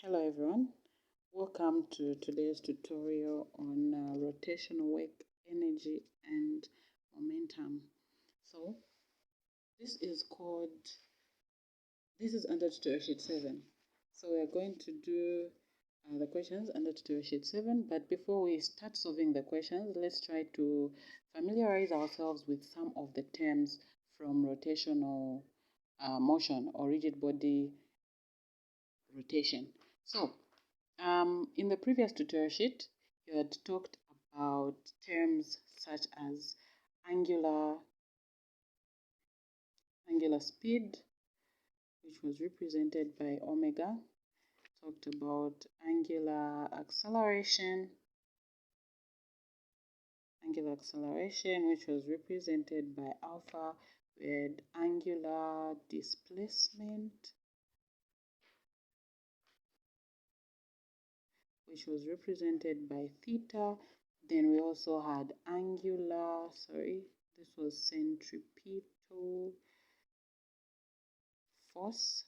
Hello everyone, welcome to today's tutorial on rotational work, energy and momentum. So this is under tutorial sheet 7. So we are going to do the questions under tutorial sheet 7, but before we start solving the questions, let's try to familiarize ourselves with some of the terms from rotational motion or rigid body rotation. So in the previous tutorial sheet, you had talked about terms such as angular speed, which was represented by omega. Talked about angular acceleration, which was represented by alpha. We had angular displacement, which was represented by theta. Then we also had this was centripetal force,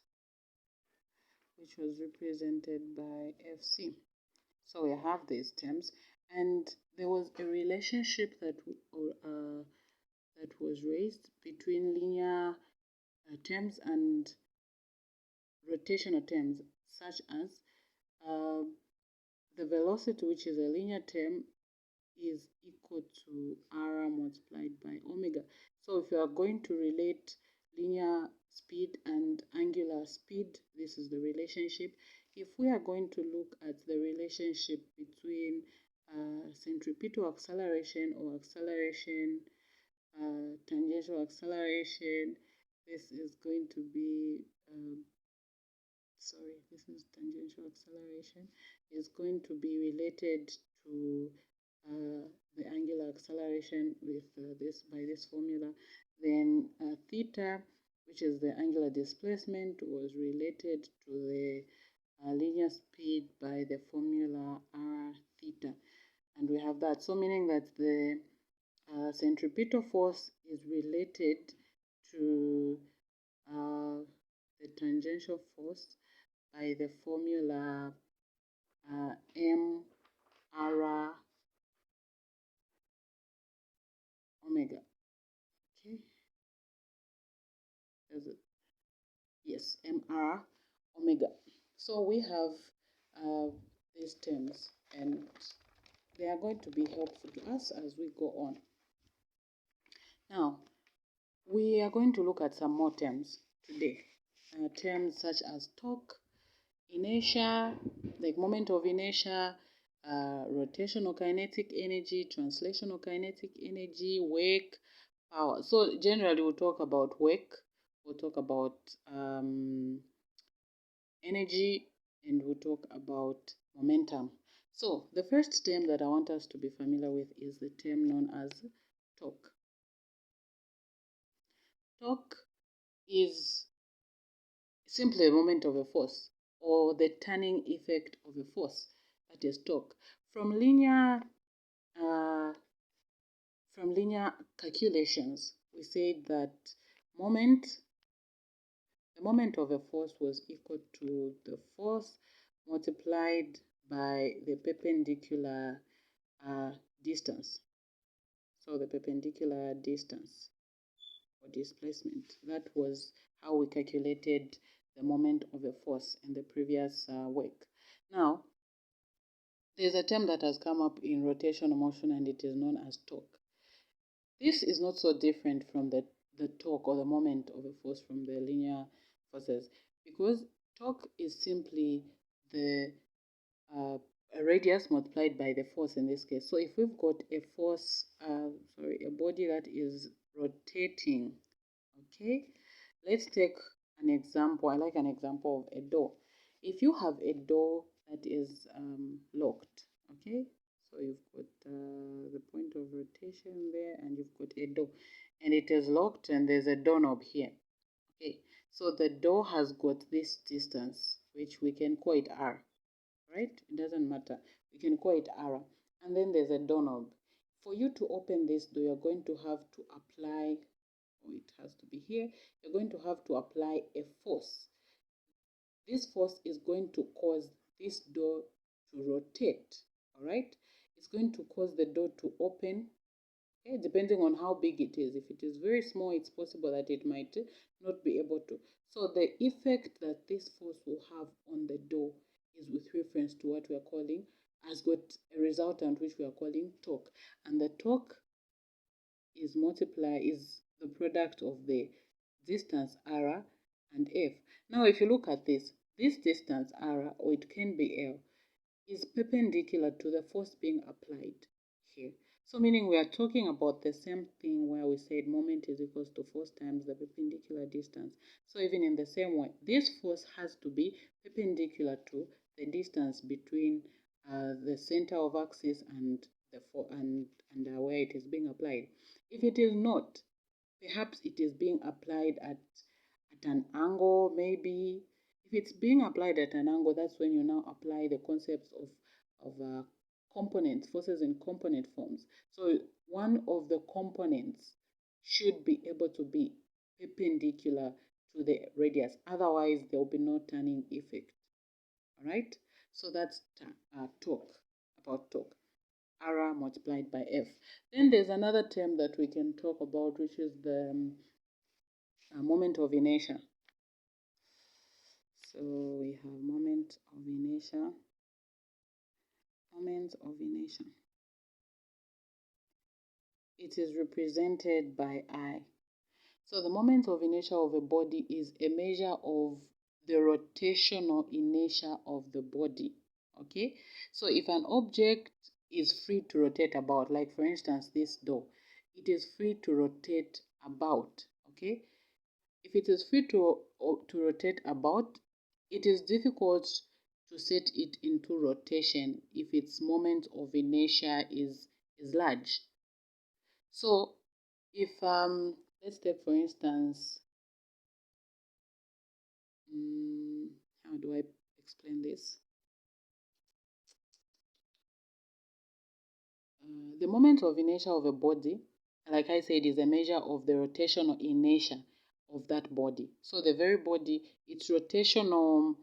which was represented by Fc. So we have these terms, and there was a relationship that was raised between linear terms and rotational terms, such as the velocity, which is a linear term, is equal to r multiplied by omega. So if you are going to relate linear speed and angular speed, this is the relationship. If we are going to look at the relationship between centripetal acceleration or tangential acceleration, this is going to be tangential acceleration is going to be related to the angular acceleration with this formula. Then theta, which is the angular displacement, was related to the linear speed by the formula r theta, and we have that. So meaning that the centripetal force is related to the tangential force by the formula m r omega. Okay, yes, mr omega. So we have these terms, and they are going to be helpful to us as we go on. Now, we are going to look at some more terms today. Terms such as torque, inertia, like moment of inertia, rotational kinetic energy, translational kinetic energy, work, power. So generally we'll talk about work, we'll talk about energy, and we'll talk about momentum. So the first term that I want us to be familiar with is the term known as torque. Torque is simply a moment of a force, or the turning effect of a force, that is torque. From linear calculations, we said that the moment of a force was equal to the force multiplied by the perpendicular distance. So the perpendicular distance or displacement, that was how we calculated the moment of a force in the previous work. Now, there's a term that has come up in rotational motion, and it is known as torque. This is not so different from the torque or the moment of a force from the linear forces, because torque is simply the radius multiplied by the force in this case. So if we've got a body that is rotating, okay, let's take an example. I like an example of a door. If you have a door that is locked, okay, so you've got the point of rotation there, and you've got a door, and it is locked, and there's a doorknob here. Okay, so the door has got this distance, which we can call it r, right? It doesn't matter. We can call it r. And then there's a doorknob. For you to open this door, you're going to have to apply, or it has to be here, you're going to have to apply a force. This force is going to cause this door to rotate. All right, it's going to cause the door to open. Okay, depending on how big it is. If it is very small, it's possible that it might not be able to. So the effect that this force will have on the door is with reference to what we are calling, has got a resultant which we are calling torque. And the torque is the product of the distance r and f. Now if you look at this distance r, or it can be L, is perpendicular to the force being applied here. So meaning we are talking about the same thing where we said moment is equals to force times the perpendicular distance. So even in the same way, this force has to be perpendicular to the distance between the center of axis and where it is being applied. If it is not, perhaps it is being applied at an angle, maybe. If it's being applied at an angle, that's when you now apply the concepts of components, forces in component forms. So one of the components should be able to be perpendicular to the radius. Otherwise, there will be no turning effect. All right? So that's torque, about torque. R multiplied by F. Then there's another term that we can talk about, which is the moment of inertia. So we have moment of inertia. Moment of inertia. It is represented by I. So the moment of inertia of a body is a measure of the rotational inertia of the body. Okay, so if an object is free to rotate about, like for instance this door, it is free to rotate about. Okay, if it is free to rotate about, it is difficult to set it into rotation if its moment of inertia is large. So if let's take for instance, how do I explain this? The moment of inertia of a body, like I said, is a measure of the rotational inertia of that body. So the very body, its rotational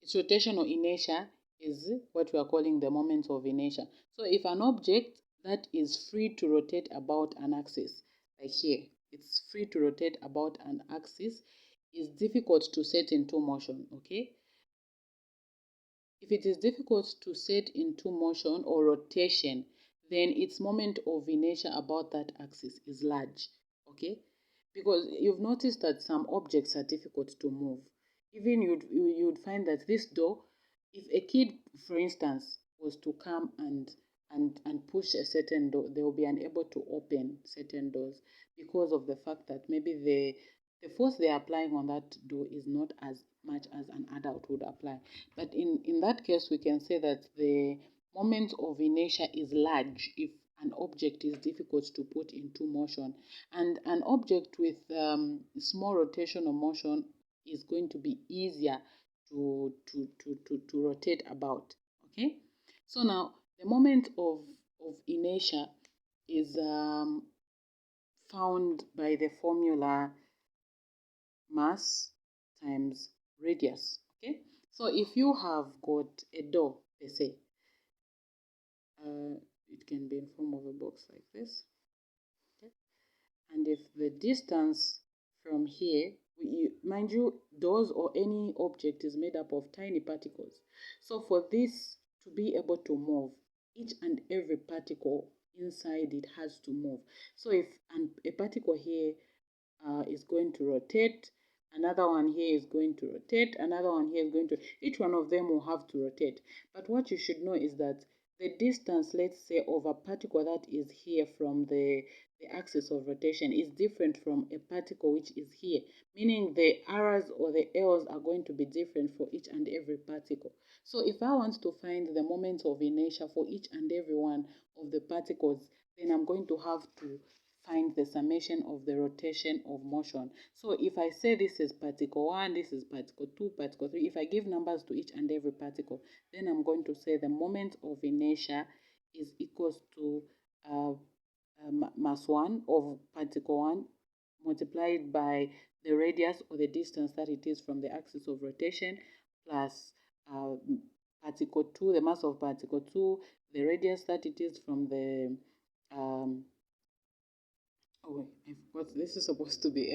inertia is what we are calling the moment of inertia. So if an object that is free to rotate about an axis, like here, it's free to rotate about an axis, is difficult to set into motion, okay? If it is difficult to set into motion or rotation, then its moment of inertia about that axis is large, okay? Because you've noticed that some objects are difficult to move. Even you'd find that this door, if a kid, for instance, was to come and push a certain door, they will be unable to open certain doors because of the fact that maybe the force they are applying on that door is not as much as an adult would apply. But in that case, we can say that the moment of inertia is large if an object is difficult to put into motion. And an object with small rotational motion is going to be easier to rotate about. Okay? So now, the moment of inertia is found by the formula mass times radius. Okay, so if you have got a door per se, it can be in form of a box like this. Okay, and if the distance from here, mind you, doors or any object is made up of tiny particles. So for this to be able to move, each and every particle inside it has to move. So if a particle here is going to rotate, another one here is going to rotate, another one here is going to, each one of them will have to rotate. But what you should know is that the distance, let's say, of a particle that is here from the axis of rotation is different from a particle which is here, meaning the R's or the L's are going to be different for each and every particle. So if I want to find the moment of inertia for each and every one of the particles, then I'm going to have to find the summation of the rotation of motion. So if I say this is particle 1, this is particle 2, particle 3, if I give numbers to each and every particle, then I'm going to say the moment of inertia is equals to mass 1 of particle 1 multiplied by the radius or the distance that it is from the axis of rotation plus uh, particle 2, the mass of particle 2, the radius that it is from the oh, I forgot. This is supposed to be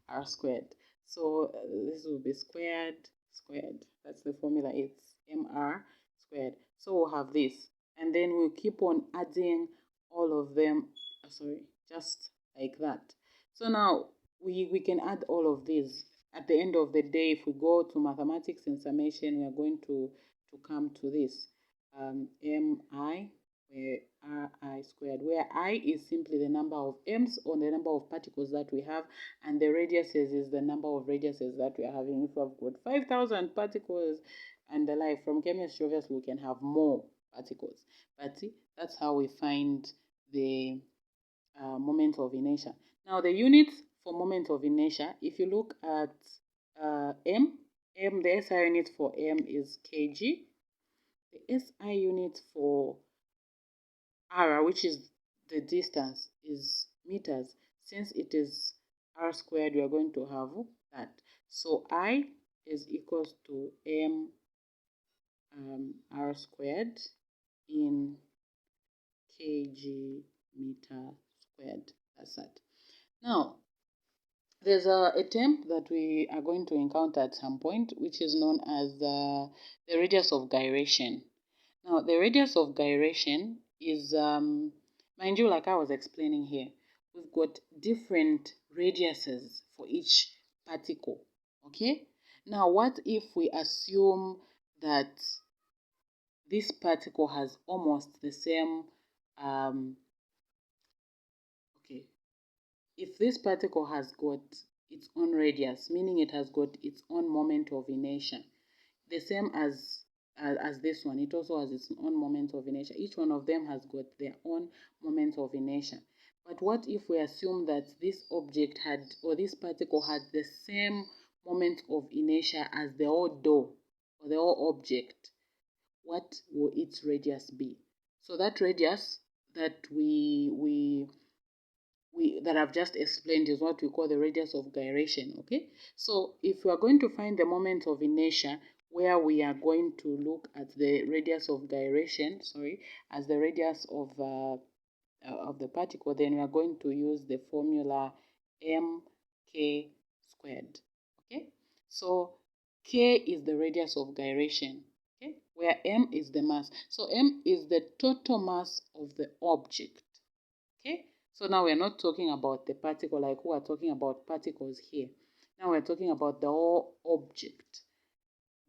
r squared. So this will be squared. That's the formula. It's mr squared. So we'll have this, and then we'll keep on adding all of them. Sorry, just like that. So now we can add all of these. At the end of the day, if we go to mathematics and summation, we are going to come to this mi where ri squared, where I is simply the number of m's or the number of particles that we have, and the radiuses is the number of radiuses that we are having. If we've got 5,000 particles and the like, from chemistry, obviously we can have more particles. But see, that's how we find the moment of inertia. Now, the units for moment of inertia, if you look at the SI unit for m is kg. The SI unit for r, which is the distance, is meters. Since it is r squared, we are going to have that. So I is equals to m r squared in kg meter squared. That's that. Now, there's a term that we are going to encounter at some point, which is known as the radius of gyration. Now, the radius of gyration is, mind you, like I was explaining here, we've got different radiuses for each particle, okay? Now, what if we assume that this particle has almost the same, okay, if this particle has got its own radius, meaning it has got its own moment of inertia, the same as this one, it also has its own moment of inertia. Each one of them has got their own moment of inertia. But what if we assume that this object had, or this particle had the same moment of inertia as the whole door or the whole object? What will its radius be? So that radius that that I've just explained is what we call the radius of gyration, okay? So if we are going to find the moment of inertia, where we are going to look at the radius of gyration, as the radius of the particle, then we are going to use the formula mk squared, okay? So k is the radius of gyration, okay? Where m is the mass. So m is the total mass of the object, okay? So now we're not talking about the particle like we are talking about particles here. Now we're talking about the whole object,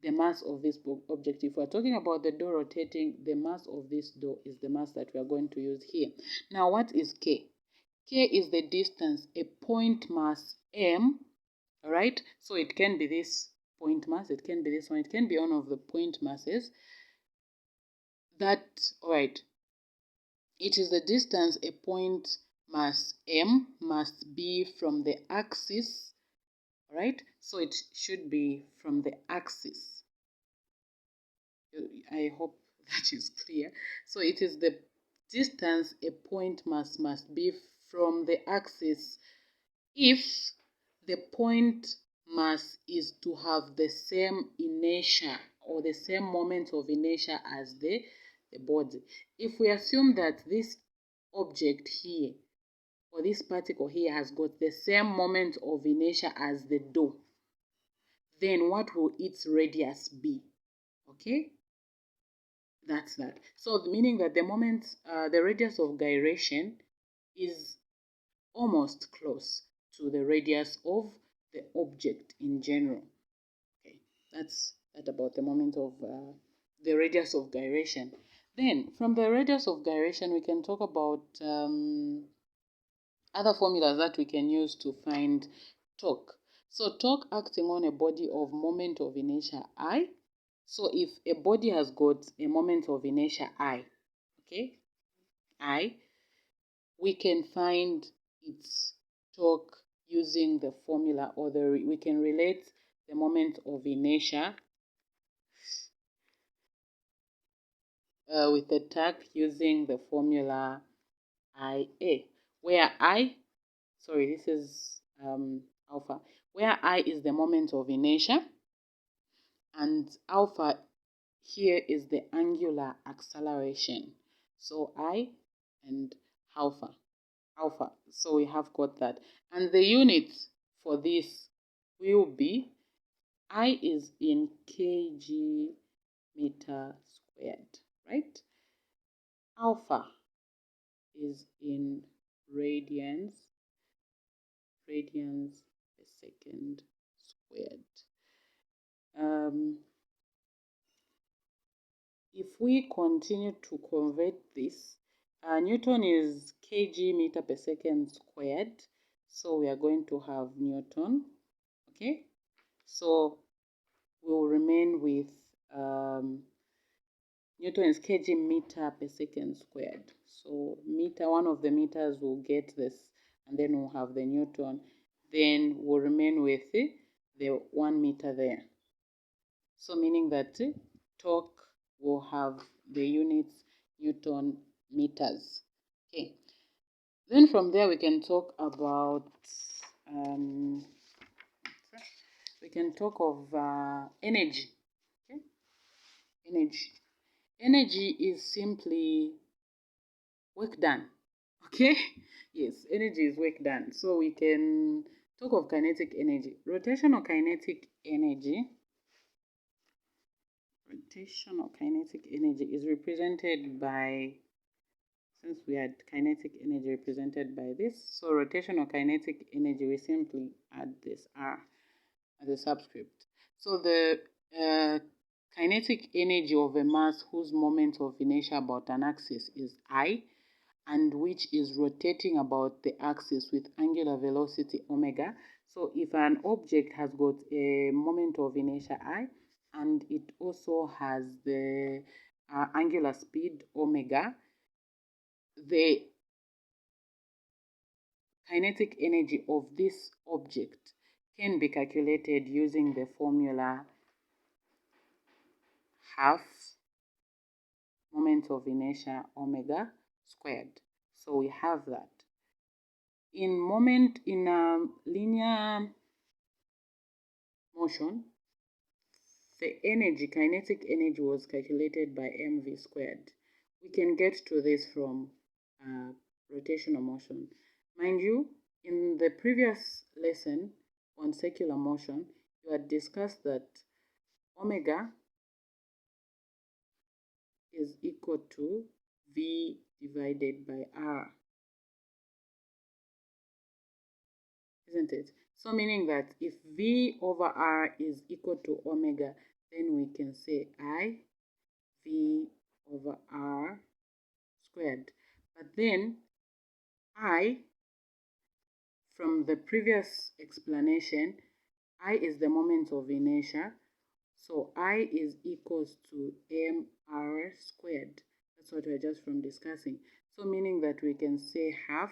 the mass of this object. If we're talking about the door rotating, the mass of this door is the mass that we are going to use here. Now, what is K? K is the distance a point mass M, all right? So it can be this point mass, it can be this one, it can be one of the point masses. That, all right, it is the distance a point mass M must be from the axis, right? So it should be from the axis. I hope that is clear. So it is the distance a point mass must be from the axis if the point mass is to have the same inertia or the same moment of inertia as the body. If we assume that this object here or this particle here has got the same moment of inertia as the door, then what will its radius be? Okay, that's that. So meaning that the moment, the radius of gyration is almost close to the radius of the object in general. Okay, that's that about the moment of the radius of gyration. Then from the radius of gyration, we can talk about other formulas that we can use to find torque. So torque acting on a body of moment of inertia I. So if a body has got a moment of inertia I, okay, I, we can find its torque using the formula, or we can relate the moment of inertia with the torque using the formula IA, where this is alpha, where I is the moment of inertia and alpha here is the angular acceleration. So I and alpha. So we have got that. And the units for this will be I is in kg meter squared, right? Alpha is in radians per second squared. If we continue to convert this, Newton is kg meter per second squared. So we are going to have Newton. Okay. So we'll remain with Newton is kg meter per second squared. So meter, one of the meters will get this, and then we'll have the Newton. Then we'll remain with the 1 meter there. So meaning that torque will have the units Newton meters. Okay. Then from there we can talk about energy. Okay. Energy is simply work done. Okay. Yes, energy is work done. So we can talk of kinetic energy. Rotational kinetic energy is represented by, since we had kinetic energy represented by this, so rotational kinetic energy, we simply add this R as a subscript. So the kinetic energy of a mass whose moment of inertia about an axis is I, and which is rotating about the axis with angular velocity omega. So if an object has got a moment of inertia I, and it also has the angular speed omega, the kinetic energy of this object can be calculated using the formula half moment of inertia omega squared. So we have that. In linear motion, the kinetic energy was calculated by mv squared. We can get to this from rotational motion. Mind you, in the previous lesson on circular motion, you had discussed that omega is equal to v divided by r, isn't it? So meaning that if v over r is equal to omega, then we can say I v over r squared. But then I, from the previous explanation, I is the moment of inertia. So I is equals to mr squared. That's what we're just from discussing. So meaning that we can say half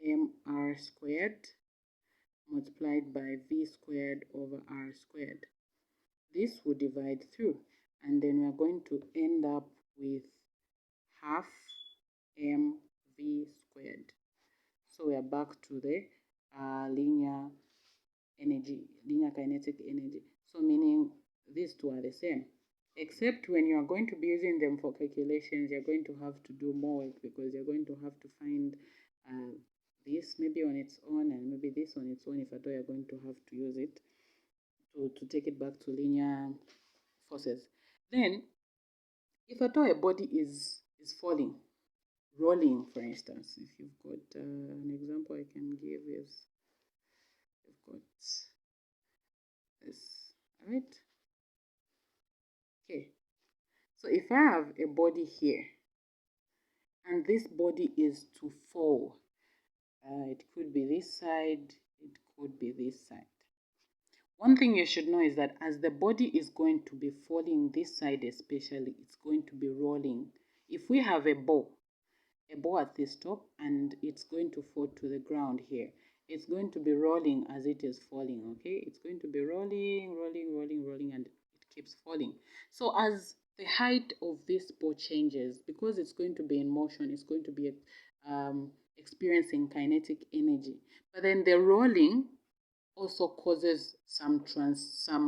mr squared multiplied by v squared over r squared. This will divide through, and then we're going to end up with half mv squared. So we are back to the linear kinetic energy. So meaning these two are the same, except when you are going to be using them for calculations, you're going to have to do more work, because you're going to have to find this maybe on its own and maybe this on its own, if at all you're going to have to use it to take it back to linear forces. Then if at all a body is falling, rolling, for instance, if you've got an example I can give is, you've got this, right? Okay, so if I have a body here and this body is to fall, it could be this side, it could be this side. One thing you should know is that as the body is going to be falling this side especially, it's going to be rolling. If we have a ball at this top, and it's going to fall to the ground here, it's going to be rolling as it is falling. Okay, it's going to be rolling, and it keeps falling. So as the height of this ball changes, because it's going to be in motion, it's going to be experiencing kinetic energy. But then the rolling also causes some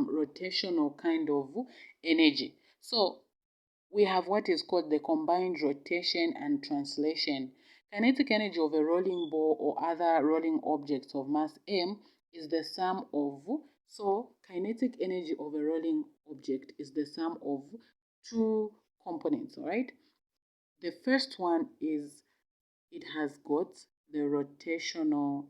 rotational kind of energy. So we have what is called the combined rotation and translation. Kinetic energy of a rolling ball or other rolling objects of mass m is the sum of, so kinetic energy of a rolling object is the sum of two components, all right? The first one is it has got the rotational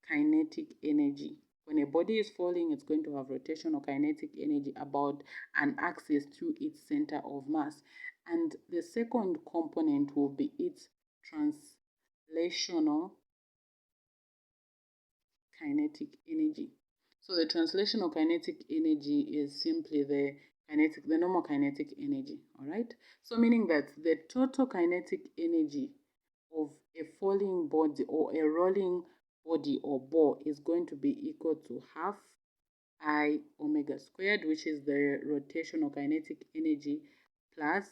kinetic energy. When a body is falling, it's going to have rotational kinetic energy about an axis through its center of mass. And the second component will be its translational kinetic energy. So the translational kinetic energy is simply the normal kinetic energy, all right? So meaning that the total kinetic energy of a falling body or a rolling body or ball is going to be equal to half I omega squared, which is the rotational kinetic energy, plus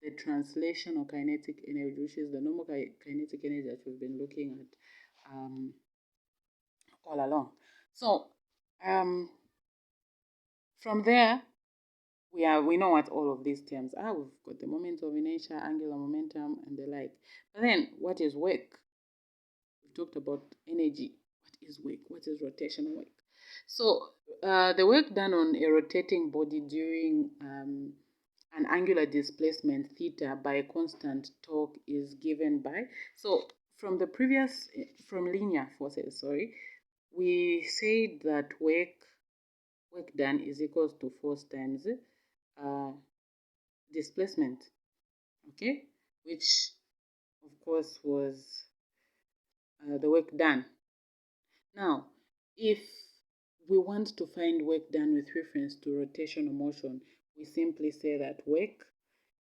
the translational kinetic energy, which is the normal kinetic energy that we've been looking at all along. So from there, we know what all of these terms are. We've got the moment of inertia, angular momentum, and the like. But then, what is work? We talked about energy. What is work? What is rotational work? So the work done on a rotating body during an angular displacement theta by a constant torque is given by. So from linear forces, sorry, we said that work done is equals to force times displacement, okay, which of course was the work done. Now, if we want to find work done with reference to rotational motion, we simply say that work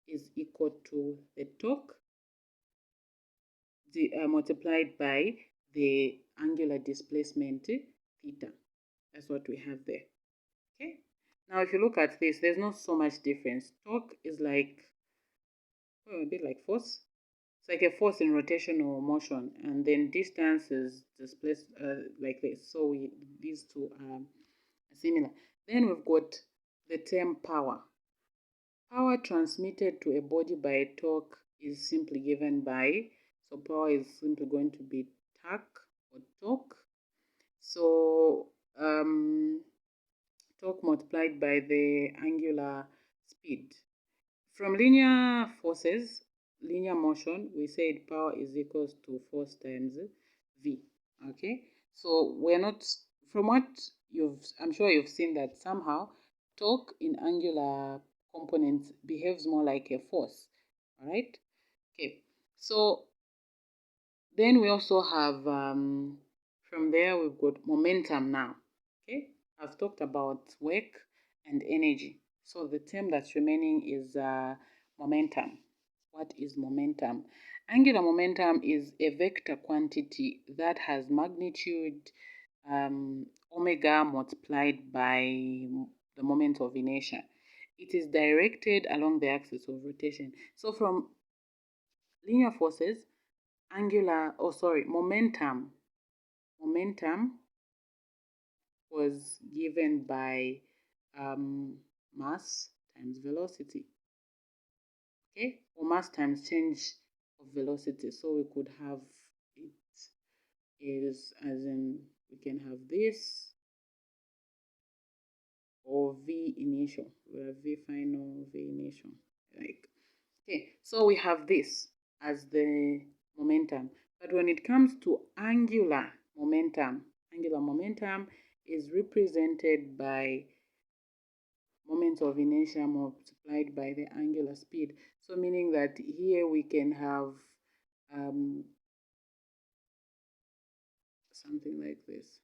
is equal to the torque multiplied by the angular displacement theta. That's what we have there. Okay. Now, if you look at this, there's not so much difference. Torque is like, a bit like force. It's like a force in rotational motion, and then distance is displaced like this. So these two are similar. Then we've got the term power. Power transmitted to a body by a torque is simply given by, so power is simply going to be torque. So torque multiplied by the angular speed. From linear forces, linear motion, we said power is equals to force times V. Okay, so we're not, from what I'm sure you've seen that somehow torque in angular components behaves more like a force. All right. Okay, so then we also have from there we've got momentum now. Okay, I've talked about work and energy. So the term that's remaining is momentum. What is momentum? Angular momentum is a vector quantity that has magnitude omega multiplied by the moment of inertia. It is directed along the axis of rotation. So from linear forces, momentum was given by mass times velocity, okay, or mass times change of velocity. So we could have it is as in we can have this or V initial, V final, V initial, like, okay, so we have this as the momentum. But when it comes to angular momentum is represented by moment of inertia multiplied by the angular speed. So meaning that here we can have something like this,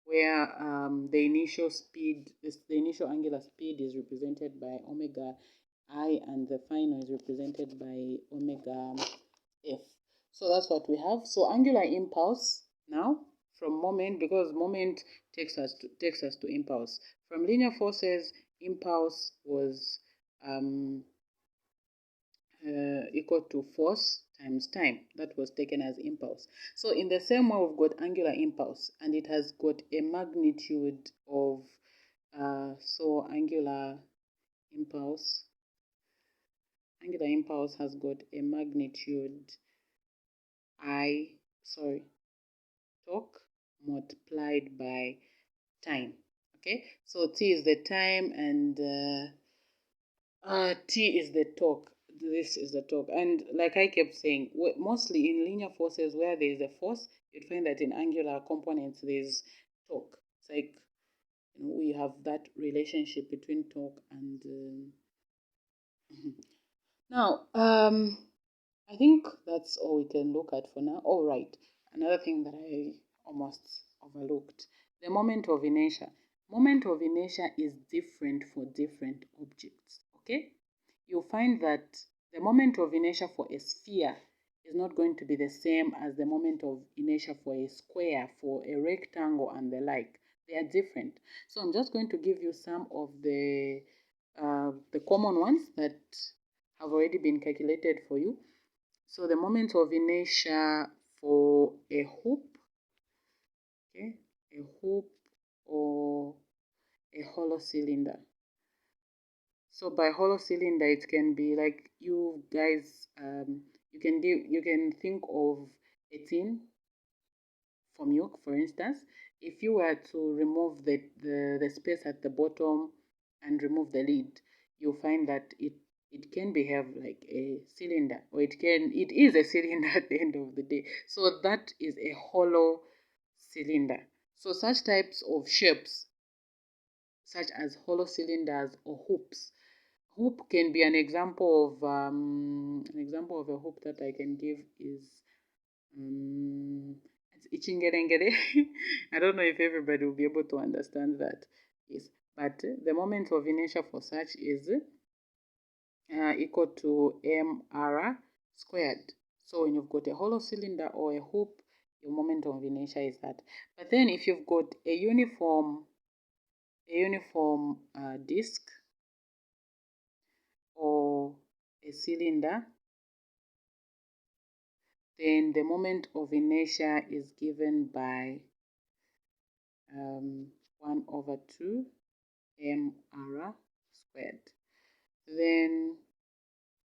where the initial angular speed is represented by omega I, and the final is represented by omega f. So that's what we have. So angular impulse now from moment, because moment takes us to impulse. From linear forces, impulse was equal to force times time. That was taken as impulse. So in the same way, we've got angular impulse, and it has got a magnitude of, so angular impulse has got a magnitude torque multiplied by time. Okay, so T is the time, and T is the torque. This is the torque. And like I kept saying, mostly in linear forces where there is a force, you'd find that in angular components there's torque. It's like, we have that relationship between torque and now I think that's all we can look at for now. All right, another thing that I almost overlooked, the moment of inertia. Moment of inertia is different for different objects. Okay, you'll find that the moment of inertia for a sphere is not going to be the same as the moment of inertia for a square, for a rectangle, and the like. They are different. So I'm just going to give you some of the common ones that have already been calculated for you. So the moment of inertia for a hoop, okay, a hoop or a hollow cylinder. So by hollow cylinder, it can be like, you guys, you can think of a tin for milk, for instance. If you were to remove the space at the bottom and remove the lid, you'll find that it can behave like a cylinder, or it is a cylinder at the end of the day. So that is a hollow cylinder. So such types of shapes, such as hollow cylinders or hoops. Hoop can be an example of a hoop that I can give is it's ichingerengere. I don't know if everybody will be able to understand that. Yes, but the moment of inertia for such is equal to mr squared. So when you've got a hollow cylinder or a hoop, your moment of inertia is that. But then if you've got a uniform disc or a cylinder, then the moment of inertia is given by 1 over 2 mr squared. Then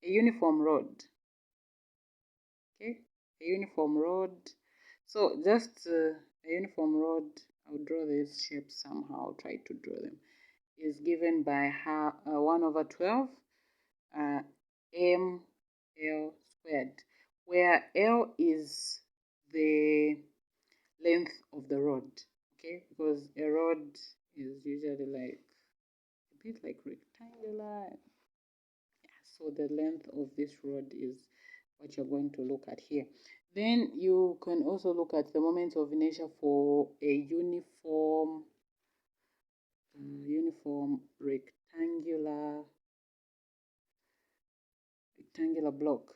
a uniform rod, okay, a uniform rod. So just a uniform rod, I'll draw these shapes somehow, I'll try to draw them, is given by 1 over 12 ml squared, where L is the length of the rod, okay, because a rod is usually like a bit like rectangular. Yeah, so the length of this rod is what you're going to look at here. Then you can also look at the moment of inertia for a uniform rectangular block.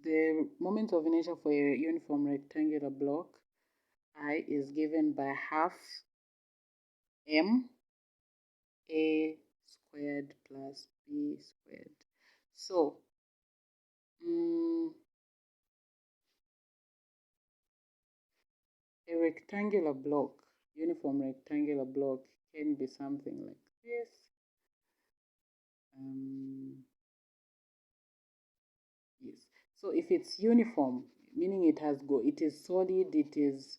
The moment of inertia for a uniform rectangular block, I, is given by half m a squared plus b squared. So a rectangular block, uniform rectangular block, can be something like this. Yes. So if it's uniform, meaning it is solid, it's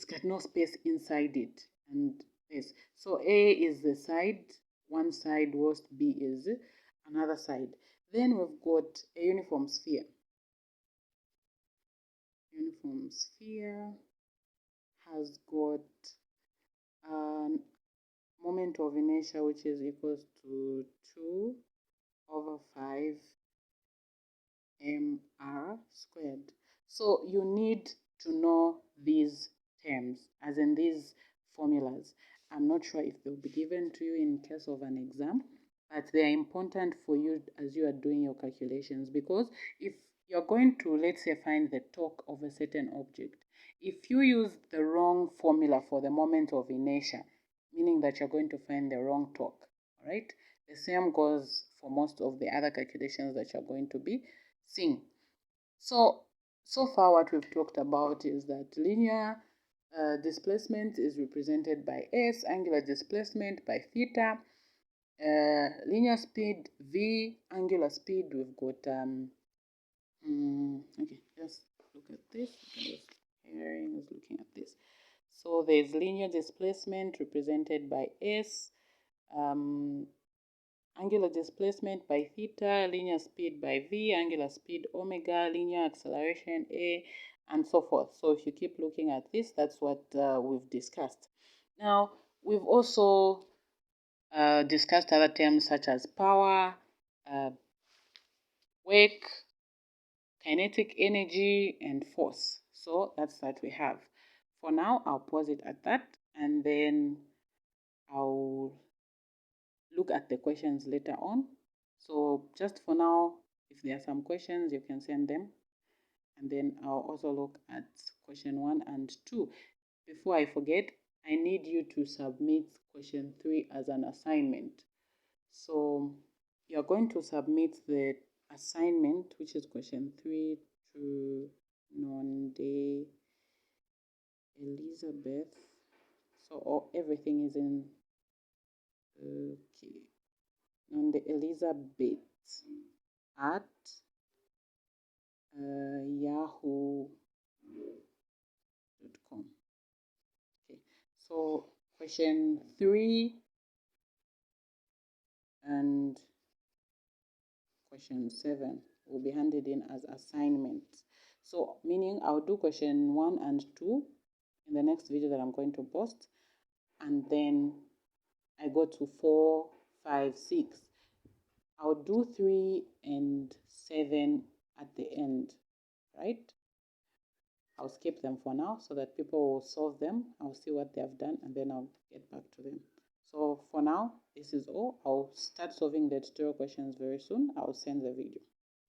got no space inside it, and yes. So A is the side, one side, whilst B is another side. Then we've got a uniform sphere. Uniform sphere has got a moment of inertia which is equals to 2 over 5 mr squared. So you need to know these terms, as in these formulas. I'm not sure if they'll be given to you in case of an exam, but they are important for you as you are doing your calculations, because if you're going to, let's say, find the torque of a certain object, if you use the wrong formula for the moment of inertia, meaning that you're going to find the wrong torque, all right? The same goes for most of the other calculations that you're going to be sing. So far what we've talked about is that linear displacement is represented by s, angular displacement by theta, linear speed v, angular speed we've got okay, just look at this. Hearing is looking at this. So there's linear displacement represented by s, angular displacement by theta, linear speed by v, angular speed omega, linear acceleration a, and so forth. So if you keep looking at this, that's what we've discussed. Now, we've also discussed other terms such as power, work, kinetic energy, and force. So that's what we have. For now, I'll pause it at that, and then I'll look at the questions later on. So just for now, if there are some questions, you can send them. And then I'll also look at question 1 and 2. Before I forget, I need you to submit question 3 as an assignment. So you're going to submit the assignment, which is question 3, to Nonde Elizabeth. So everything is in, okay, Nonde Elizabeth at yahoo.com. Okay, so question 3 and question 7 will be handed in as assignments. So meaning I'll do question 1 and 2 in the next video that I'm going to post, and then I go to 4, 5, 6. I'll do 3 and 7 at the end, right? I'll skip them for now so that people will solve them. I'll see what they have done and then I'll get back to them. So for now, this is all. I'll start solving the tutorial questions very soon. I'll send the video.